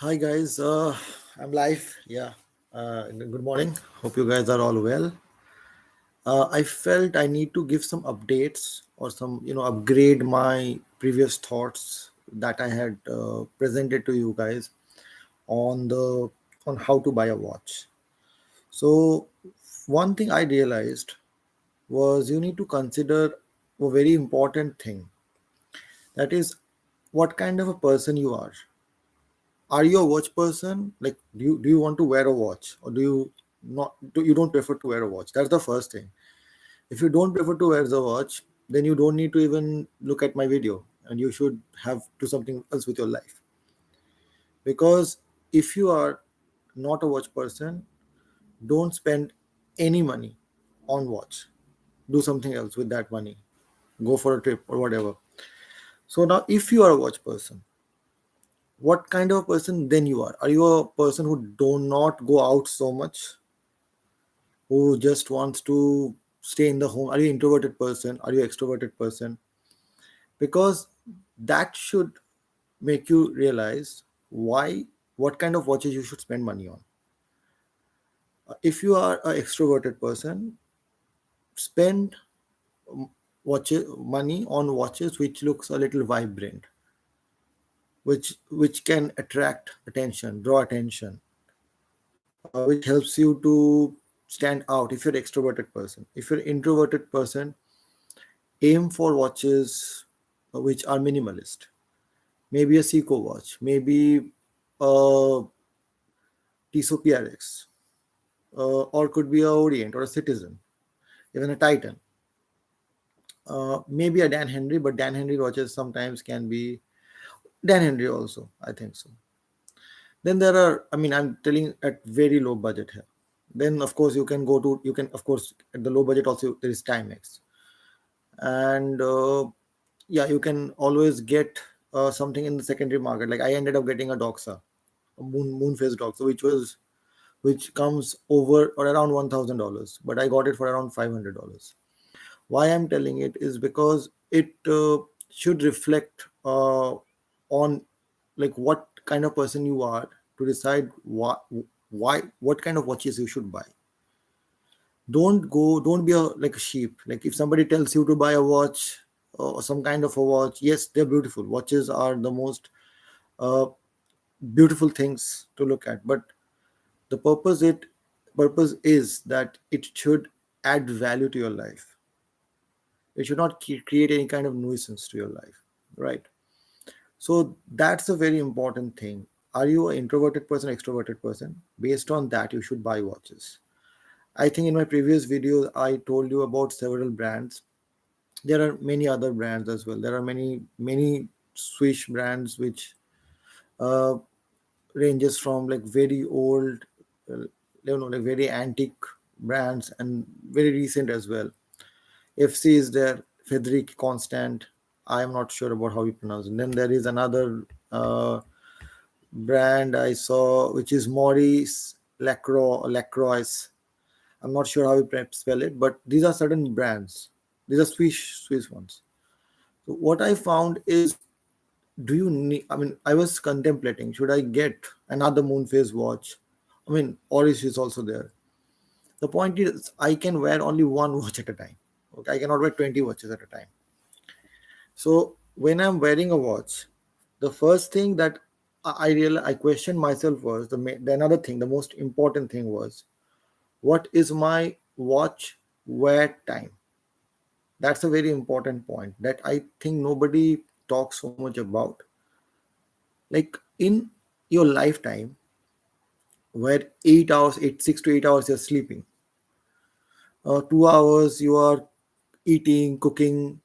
Hi guys, I'm live. Yeah, good morning. Hope you guys are all well. I felt I need to give some updates or some, upgrade my previous thoughts that I had presented to you guys on the on how to buy a watch. So one thing I realized was you need to consider a very important thing. That is, what kind of a person you are. Are you a watch person? Like, do you want to wear a watch, or do you not? Do you don't prefer to wear a watch? That's the first thing. If you don't prefer to wear the watch, then you don't need to even look at my video, and you should have do something else with your life. Because if you are not a watch person, don't spend any money on watch. Do something else with that money. Go for a trip or whatever. So now, if you are a watch person, what kind of person then you are? Are you a person who do not go out so much, who just wants to stay in the home? Are you introverted person? Are you extroverted person? Because that should make you realize why, what kind of watches you should spend money on. If you are an extroverted person, spend watches money on watches which looks a little vibrant, which can attract attention, draw attention, which helps you to stand out. If you're an extroverted person, if you're an introverted person, aim for watches which are minimalist. Maybe a Seiko watch, maybe a Tissot PRX, or could be a Orient or a Citizen, even a Titan. Maybe a Dan Henry, but Dan Henry watches sometimes can be Dan Henry also. I think so. Then there are, I mean, I'm telling at very low budget here. Then of course you can of course at the low budget also there is Timex, and yeah, you can always get something in the secondary market. Like I ended up getting a Doxa, a moon phase Doxa, which comes over or around $1,000, but I got it for around $500. Why I'm telling it is because it should reflect on like what kind of person you are to decide what kind of watches you should buy. Don't be like a sheep. Like if somebody tells you to buy a watch or some kind of a watch, yes, they're beautiful. Watches are the most uh, beautiful things to look at, but the purpose is that it should add value to your life. It should not create any kind of nuisance to your life, right? So that's a very important thing. Are you an introverted person, extroverted person? Based on that, you should buy watches. I think in my previous video I told you about several brands. There are many other brands as well. There are many Swiss brands which uh, ranges from like very old, like very antique brands, and very recent as well. FC is there, Frederic Constant. I am not sure about how you pronounce it. Then there is another brand I saw, which is Maurice Lacroix. I'm not sure how you spell it, but these are certain brands. These are Swiss ones. So what I found is, do you need? I mean, I was contemplating, should I get another moon phase watch? I mean, Oris is also there. The point is, I can wear only one watch at a time. Okay, I cannot wear 20 watches at a time. So when I'm wearing a watch, the first thing that I questioned myself was the another thing. The most important thing was, what is my watch wear time? That's a very important point that I think nobody talks so much about. Like in your lifetime, where 8 hours, 6 to 8 hours you're sleeping, 2 hours you are eating, cooking,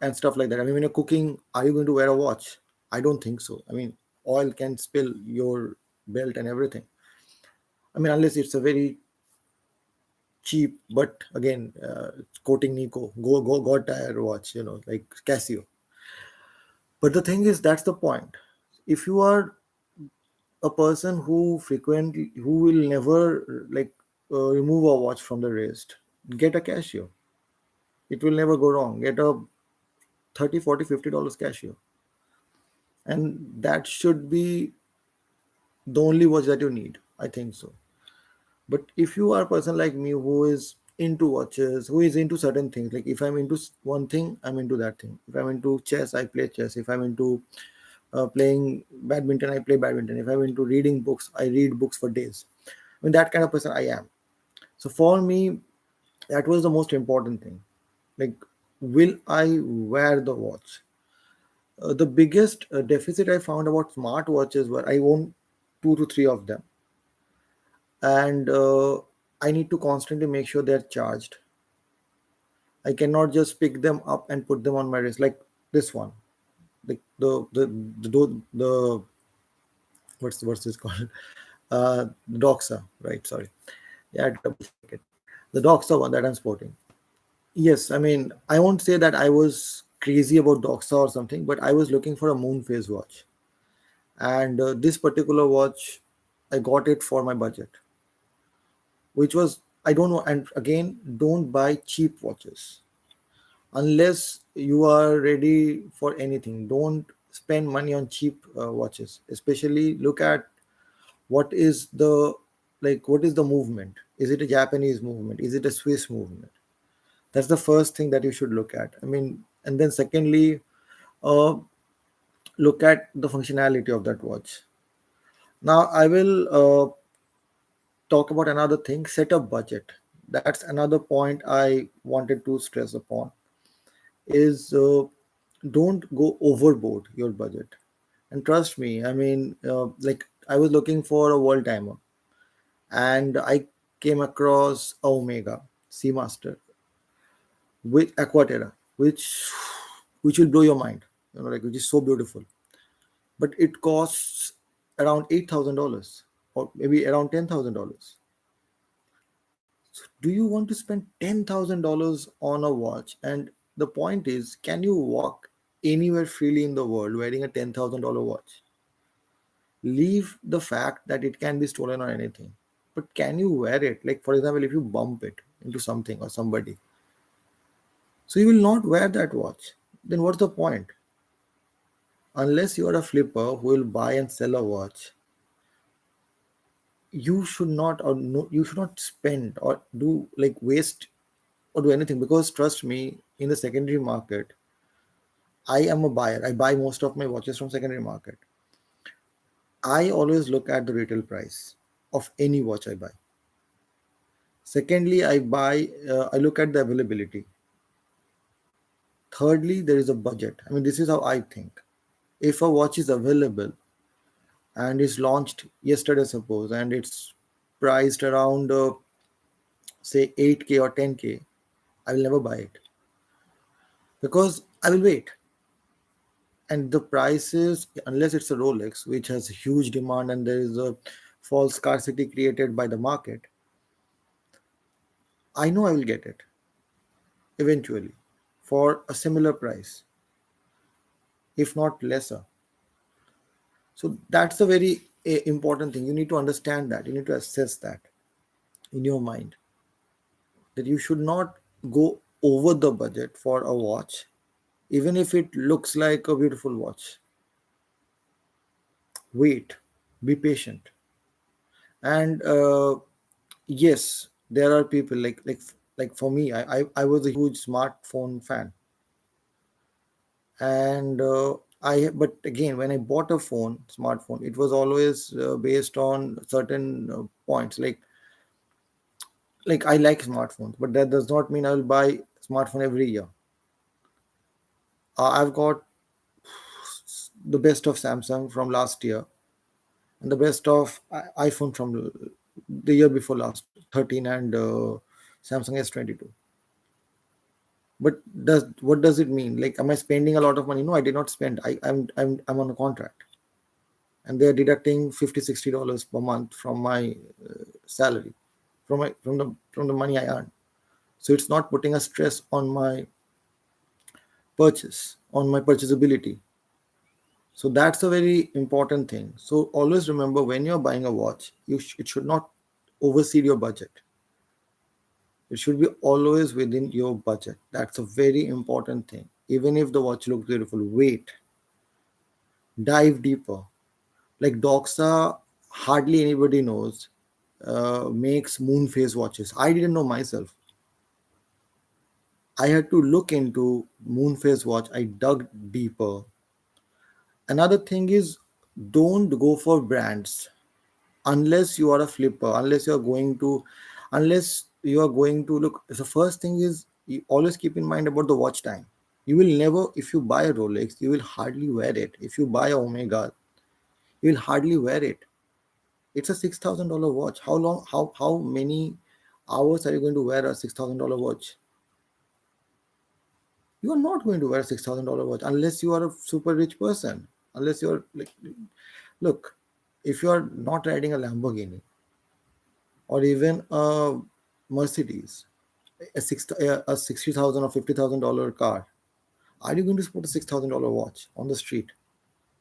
and stuff like that. I mean, when you're cooking, are you going to wear a watch? I don't think so. I mean, oil can spill your belt and everything. I mean, unless it's a very cheap, but again, coating Nico, go tire watch, like Casio. But the thing is, that's the point. If you are a person who will never like remove a watch from the wrist, get a Casio. It will never go wrong. Get a 30, 40, $50 Casio, and that should be the only watch that you need. I think so. But if you are a person like me who is into watches, who is into certain things, like if I'm into one thing, I'm into that thing. If I'm into chess, I play chess. If I'm into playing badminton, I play badminton. If I'm into reading books, I read books for days. I mean, that kind of person I am. So for me, that was the most important thing. Like, will I wear the watch? The biggest deficit I found about smartwatches were I own two to three of them, and I need to constantly make sure they're charged. I cannot just pick them up and put them on my wrist like this one. Like the what's this called? The Doxa, right? Sorry, yeah, I had to double check it. The Doxa one that I'm sporting. Yes, I mean I won't say that I was crazy about Doxa or something, but I was looking for a moon phase watch, and this particular watch, I got it for my budget, which was I don't know. And again, don't buy cheap watches unless you are ready for anything. Don't spend money on cheap watches. Especially look at what is the what is the movement. Is it a Japanese movement? Is it a Swiss movement? That's the first thing that you should look at. I mean, and then secondly, uh, look at the functionality of that watch. Now I will talk about another thing: set a budget. That's another point I wanted to stress upon. Is don't go overboard your budget. And trust me, I mean, I was looking for a world timer, and I came across a Omega Seamaster with Aquaterra, which will blow your mind. Which is so beautiful. But it costs around $8,000 or maybe around $10,000. So do you want to spend $10,000 on a watch? And the point is, can you walk anywhere freely in the world wearing a $10,000 watch? Leave the fact that it can be stolen or anything. But can you wear it? Like, for example, if you bump it into something or somebody, so you will not wear that watch. Then what's the point? Unless you are a flipper who will buy and sell a watch, you should not, or no, you should not spend or do like waste or do anything, because trust me, in the secondary market, I am a buyer. I buy most of my watches from secondary market. I always look at the retail price of any watch I buy. Secondly, I look at the availability. Thirdly, there is a budget. I mean, this is how I think. If a watch is available and is launched yesterday, suppose, and it's priced around say 8K or 10K, I will never buy it because I will wait. And the prices, unless it's a Rolex, which has huge demand and there is a false scarcity created by the market, I know I will get it eventually for a similar price, if not lesser. So that's a very important thing. You need to understand that. You need to assess that in your mind, that you should not go over the budget for a watch, even if it looks like a beautiful watch. Wait, be patient. And yes, there are people like for me, I was a huge smartphone fan. And I but again, when I bought a smartphone, it was always based on certain points. Like I like smartphones, but that does not mean I will buy smartphone every year. I've got the best of Samsung from last year and the best of iPhone from the year before last, 13, and Samsung S22. But does what does it mean? Like, am I spending a lot of money? No, I did not spend. I'm on a contract, and they are deducting $50-$60 per month from my salary, from the money I earn. So it's not putting a stress on my on my purchasability. So that's a very important thing. So always remember, when you're buying a watch, it should not overseed your budget. It should be always within your budget. That's a very important thing. Even if the watch looks beautiful, wait, dive deeper. Like Doxa hardly anybody knows, makes moon phase watches. I didn't know myself. I had to look into moon phase watch. I dug deeper. Another thing is, don't go for brands unless you are a flipper, unless you are going to look. The first thing is, you always keep in mind about the watch time. You will never, if you buy a Rolex, you will hardly wear it. If you buy a Omega, you will hardly wear it. It's a $6,000 watch. How long, how many hours are you going to wear a $6,000 watch? You are not going to wear a $6,000 watch unless you are a super rich person. Unless you're like, look, if you are not riding a Lamborghini or even a Mercedes, a 60,000 or $50,000 car, are you going to sport a $6,000 watch on the street?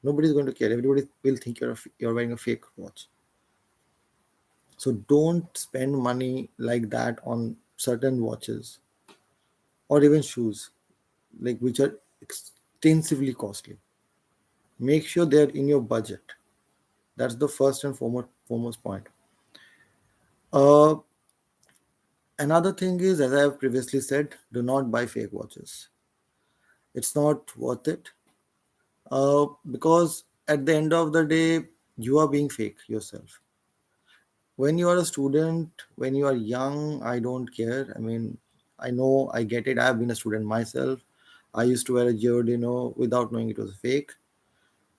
Nobody's going to care. Everybody will think you're wearing a fake watch. So don't spend money like that on certain watches or even shoes, like which are extensively costly. Make sure they're in your budget. That's the first and foremost point. Uh, Another thing is, as I have previously said, do not buy fake watches. It's not worth it, because at the end of the day, you are being fake yourself. When you are a student, when you are young, I don't care. I mean, I know, I get it. I have been a student myself. I used to wear a Giordano without knowing it was fake.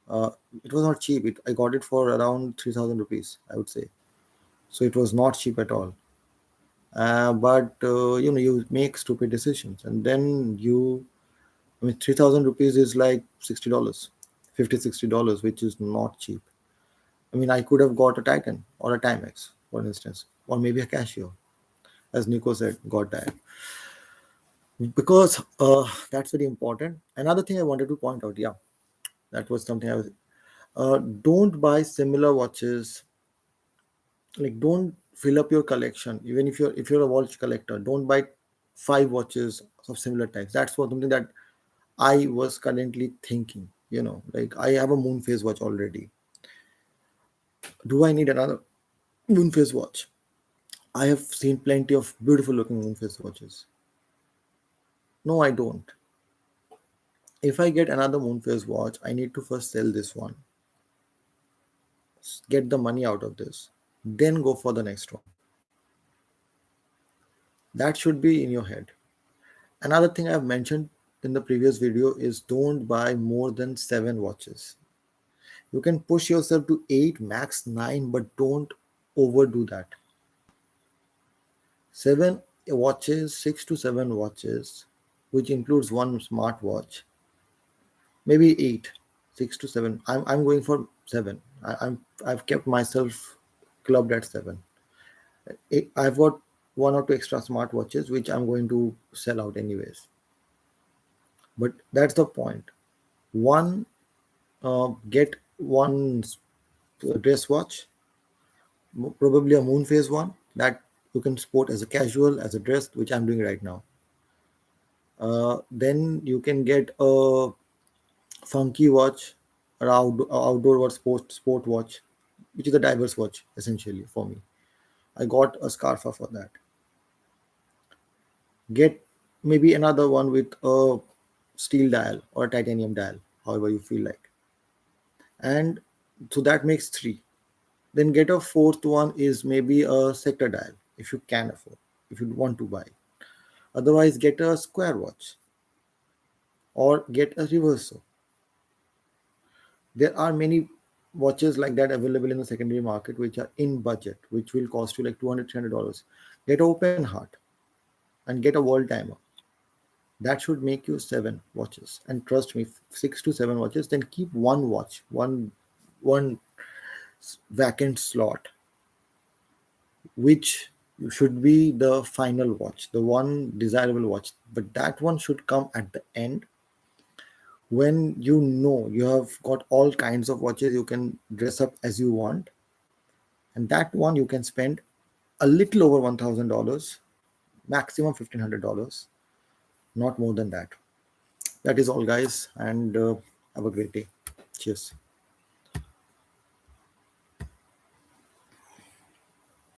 Uh, it was not cheap. I got it for around 3,000 rupees, I would say. So it was not cheap at all. But you make stupid decisions, and then I mean, 3,000 rupees is like $60, 50, $60, which is not cheap. I mean, I could have got a Titan or a Timex, for instance, or maybe a Casio, as Nico said, God died. Because that's very important. Another thing I wanted to point out, yeah, that was something I was. Don't buy similar watches. Like, don't fill up your collection. Even if you're a watch collector, don't buy 5 watches of similar types. That's what something that I was currently thinking. Like, I have a moon phase watch already. Do I need another moon phase watch? I have seen plenty of beautiful looking moon phase watches. No, I don't. If I get another moon phase watch, I need to first sell this one, get the money out of this, then go for the next one. That should be in your head. Another thing I've mentioned in the previous video is, don't buy more than 7 watches. You can push yourself to 8, max 9, but don't overdo that. 7 watches, 6 to 7 watches, which includes one smartwatch, maybe 8, 6 to 7. I'm going for 7. I've kept myself clubbed at 7. I've got 1 or 2 extra smartwatches which I'm going to sell out anyways. But that's the point. One, get one dress watch, probably a moon phase one that you can sport as a casual, as a dress, which I'm doing right now. Then you can get a funky watch, or outdoor watch, sport watch, which is a diverse watch essentially for me. I got a Scarfa for that. Get maybe another one with a steel dial or a titanium dial, however you feel like. And so that makes 3. Then get a fourth one, is maybe a sector dial, if you can afford, if you want to buy. Otherwise, get a square watch or get a reverso. There are many watches like that available in the secondary market which are in budget, which will cost you like $200, $300. Get an open heart and get a world timer. That should make you 7 watches. And trust me, 6 to 7 watches, then keep one watch, one vacant slot, which should be the final watch, the one desirable watch. But that one should come at the end, when you have got all kinds of watches, you can dress up as you want. And that one you can spend a little over $1,000, maximum $1,500, not more than that. That is all, guys, and have a great day. Cheers.